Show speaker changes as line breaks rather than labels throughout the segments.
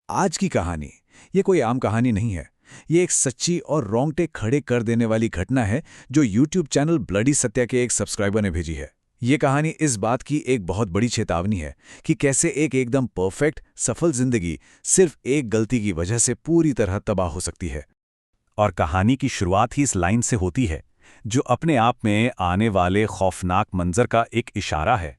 आज की कहानी ये कोई आम कहानी नहीं है। ये एक सच्ची और रोंगटे खड़े कर देने वाली घटना है जो यूट्यूब चैनल ब्लडी सत्या के एक सब्सक्राइबर ने भेजी है। ये कहानी इस बात की एक बहुत बड़ी चेतावनी है कि कैसे एक एकदम परफेक्ट सफल जिंदगी सिर्फ एक गलती की वजह से पूरी तरह तबाह हो सकती है।
और कहानी की शुरुआत ही इस लाइन से होती है, जो अपने आप में आने वाले खौफनाक मंजर का एक इशारा है।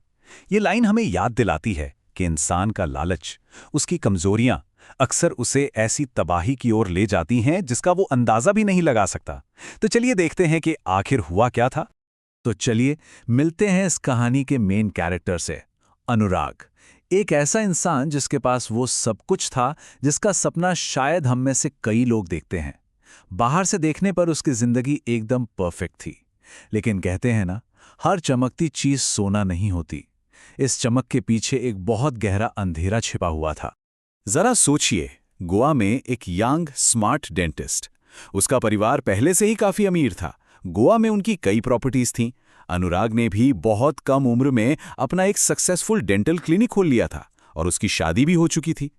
ये लाइन हमें याद दिलाती है कि इंसान का लालच, उसकी कमजोरियां अक्सर उसे ऐसी तबाही की ओर ले जाती हैं जिसका वो अंदाजा भी नहीं लगा सकता। तो चलिए देखते हैं कि आखिर हुआ क्या था।
तो चलिए मिलते हैं इस कहानी के मेन कैरेक्टर से, अनुराग। एक ऐसा इंसान जिसके पास वो सब कुछ था जिसका सपना शायद हम में से कई लोग देखते हैं। बाहर से देखने पर उसकी जिंदगी एकदम परफेक्ट थी, लेकिन कहते हैं ना, हर चमकती चीज सोना नहीं होती। इस चमक के पीछे एक बहुत गहरा अंधेरा छिपा हुआ था।
जरा सोचिए, गोवा में एक यंग स्मार्ट डेंटिस्ट। उसका परिवार पहले से ही काफी अमीर था। गोवा में उनकी कई प्रॉपर्टीज थीं। अनुराग ने भी बहुत कम उम्र में अपना एक सक्सेसफुल डेंटल क्लिनिक खोल लिया था और उसकी शादी भी हो चुकी थी।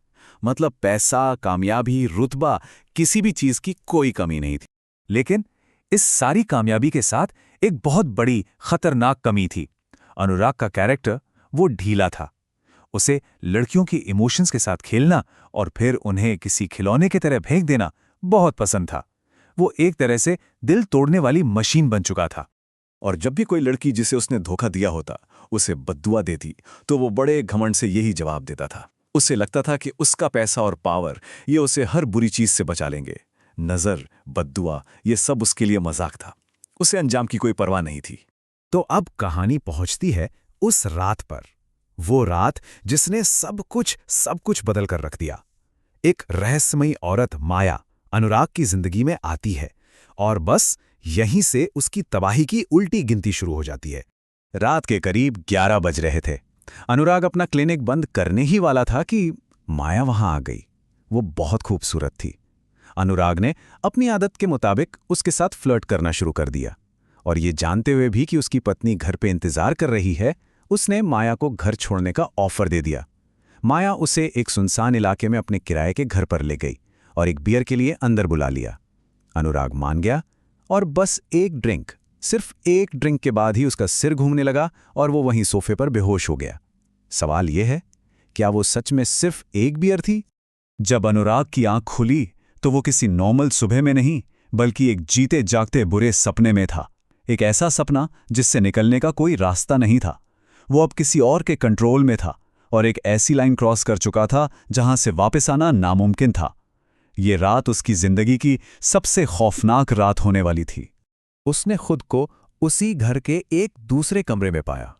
मतलब पैसा, कामयाबी, रुतबा, किसी भी चीज की कोई कमी नहीं थी।
लेकिन इस सारी कामयाबी के साथ एक बहुत बड़ी खतरनाक कमी थी। अनुराग का कैरेक्टर वो ढीला था। उसे लड़कियों की इमोशंस के साथ खेलना और फिर उन्हें किसी खिलौने की तरह फेंक देना बहुत पसंद था। वो एक तरह से दिल तोड़ने वाली मशीन बन चुका था।
और जब भी कोई लड़की जिसे उसने धोखा दिया होता उसे बद्दुआ देती, तो वो बड़े घमंड से यही जवाब देता था। उसे लगता था कि उसका पैसा और पावर ये उसे हर बुरी चीज से बचा लेंगे। नजर, बद्दुआ, ये सब उसके लिए मजाक था। उसे अंजाम की कोई परवाह नहीं थी।
तो अब कहानी पहुंचती है उस रात पर। वो रात जिसने सब कुछ बदल कर रख दिया। एक रहस्यमयी औरत माया अनुराग की जिंदगी में आती है और बस यहीं से उसकी तबाही की उल्टी गिनती शुरू हो जाती है। रात के करीब 11 बज रहे थे। अनुराग अपना क्लिनिक बंद करने ही वाला था कि माया वहां आ गई। वो बहुत खूबसूरत थी। अनुराग ने अपनी आदत के मुताबिक उसके साथ फ्लर्ट करना शुरू कर दिया, और ये जानते हुए भी कि उसकी पत्नी घर पे इंतजार कर रही है, उसने माया को घर छोड़ने का ऑफर दे दिया। माया उसे एक सुनसान इलाके में अपने किराए के घर पर ले गई और एक बियर के लिए अंदर बुला लिया। अनुराग मान गया और बस सिर्फ एक ड्रिंक के बाद ही उसका सिर घूमने लगा और वो वहीं सोफे पर बेहोश हो गया। सवाल यह है, क्या वो सच में सिर्फ एक बियर थी? जब अनुराग की आंख खुली तो वो किसी नॉर्मल सुबह में नहीं, बल्कि एक जीते जागते बुरे सपने में था। एक ऐसा सपना जिससे निकलने का कोई रास्ता नहीं था। वो अब किसी और के कंट्रोल में था और एक ऐसी लाइन क्रॉस कर चुका था जहां से वापस आना नामुमकिन था। ये रात उसकी जिंदगी की सबसे खौफनाक रात होने वाली थी। उसने खुद को उसी घर के एक दूसरे कमरे में पाया।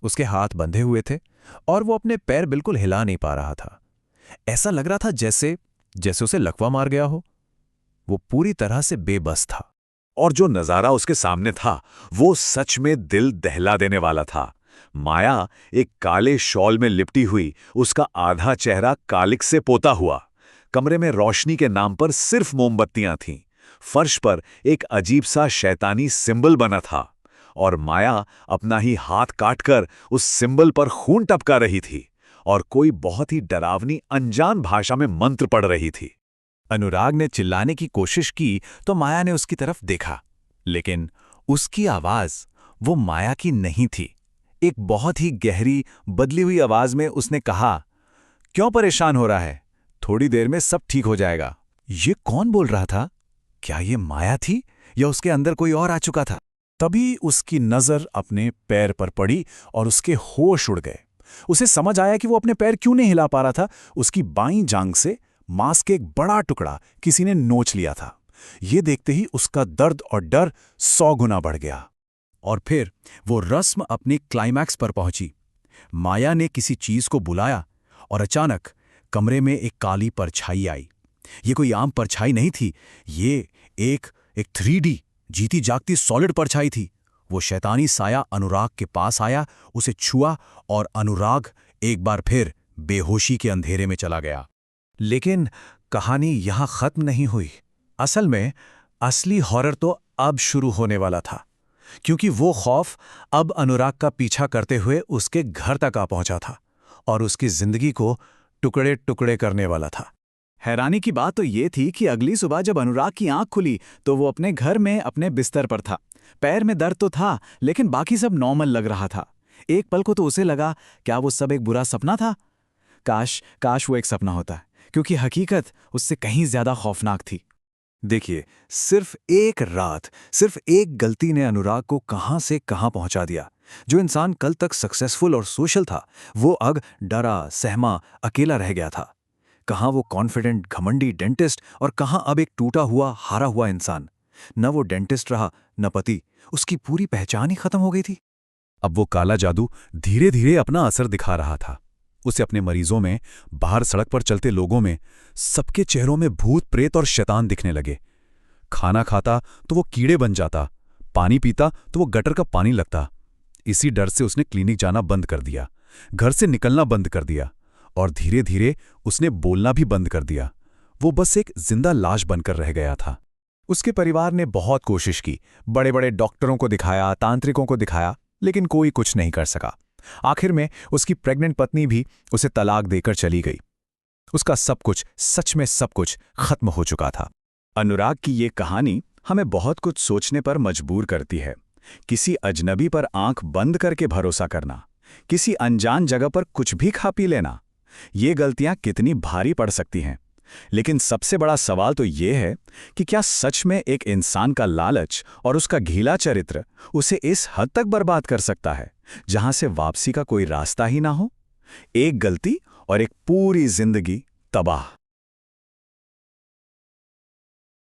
उसके हाथ बंधे हुए थे और वो अपने पैर बिल्कुल हिला नहीं पा रहा था। ऐसा लग रहा था जैसे उसे लकवा मार गया हो। वो पूरी तरह से बेबस था।
और जो नजारा उसके सामने था वो सच में दिल दहला देने वाला था। माया एक काले शॉल में लिपटी हुई, उसका आधा चेहरा कालिक से पोता हुआ। कमरे में रोशनी के नाम पर सिर्फ मोमबत्तियां थीं। फर्श पर एक अजीब सा शैतानी सिंबल बना था और माया अपना ही हाथ काटकर उस सिंबल पर खून टपका रही थी और कोई बहुत ही डरावनी अनजान भाषा में मंत्र पढ़ रही थी।
अनुराग ने चिल्लाने की कोशिश की तो माया ने उसकी तरफ देखा, लेकिन उसकी आवाज वो माया की नहीं थी। एक बहुत ही गहरी, बदली हुई आवाज में उसने कहा, क्यों परेशान हो रहा है? थोड़ी देर में सब ठीक हो जाएगा। ये कौन बोल रहा था? क्या ये माया थी या उसके अंदर कोई और आ चुका था? तभी उसकी नजर अपने पैर पर पड़ी और उसके होश उड़ गए। उसे समझ आया कि वो अपने पैर क्यों नहीं हिला पा रहा था। उसकी बाईं जांघ से मांस के एक बड़ा टुकड़ा किसी ने नोच लिया था। ये देखते ही उसका दर्द और डर 100 गुना बढ़ गया। और फिर वो रस्म अपने क्लाइमैक्स पर पहुंची। माया ने किसी चीज को बुलाया और अचानक कमरे में एक काली परछाई आई। ये कोई आम परछाई नहीं थी, ये एक 3D जीती जागती सॉलिड परछाई थी। वो शैतानी साया अनुराग के पास आया, उसे छुआ और अनुराग एक बार फिर बेहोशी के अंधेरे में चला गया। लेकिन कहानी यहां खत्म नहीं हुई। असल में असली हॉरर तो अब शुरू होने वाला था, क्योंकि वो खौफ अब अनुराग का पीछा करते हुए उसके घर तक आ पहुंचा था और उसकी जिंदगी को टुकड़े टुकड़े करने वाला था।
हैरानी की बात तो ये थी कि अगली सुबह जब अनुराग की आंख खुली तो वो अपने घर में अपने बिस्तर पर था। पैर में दर्द तो था, लेकिन बाकी सब नॉर्मल लग रहा था। एक पल को तो उसे लगा, क्या वो सब एक बुरा सपना था? काश वो एक सपना होता, क्योंकि हकीकत उससे कहीं ज्यादा खौफनाक थी।
देखिए, सिर्फ एक रात, सिर्फ एक गलती ने अनुराग को कहां से कहां पहुंचा दिया। जो इंसान कल तक सक्सेसफुल और सोशल था, वो अब डरा, सहमा, अकेला रह गया था। कहां वो कॉन्फिडेंट, घमंडी डेंटिस्ट और कहां अब एक टूटा हुआ, हारा हुआ इंसान। न वो डेंटिस्ट रहा, न पति, उसकी पूरी पहचान ही खत्म हो गई थी। अब वो काला जादू धीरे धीरे अपना असर दिखा रहा था। उसे अपने मरीजों में, बाहर सड़क पर चलते लोगों में, सबके चेहरों में भूत प्रेत और शैतान दिखने लगे। खाना खाता तो वो कीड़े बन जाता, पानी पीता तो वो गटर का पानी लगता। इसी डर से उसने क्लिनिक जाना बंद कर दिया, घर से निकलना बंद कर दिया और धीरे धीरे उसने बोलना भी बंद कर दिया। वो बस एक जिंदा लाश बनकर रह गया था। उसके परिवार ने बहुत कोशिश की, बड़े बड़े डॉक्टरों को दिखाया, तांत्रिकों को दिखाया, लेकिन कोई कुछ नहीं कर सका। आखिर में उसकी प्रेग्नेंट पत्नी भी उसे तलाक देकर चली गई। उसका सब कुछ, सच में सब कुछ खत्म हो चुका था।
अनुराग की ये कहानी हमें बहुत कुछ सोचने पर मजबूर करती है। किसी अजनबी पर आंख बंद करके भरोसा करना, किसी अनजान जगह पर कुछ भी खा पी लेना, ये गलतियां कितनी भारी पड़ सकती हैं। लेकिन सबसे बड़ा सवाल तो ये है कि क्या सच में एक इंसान का लालच और उसका घिला चरित्र उसे इस हद तक बर्बाद कर सकता है जहां से वापसी का कोई रास्ता ही ना हो? एक गलती और एक पूरी जिंदगी तबाह।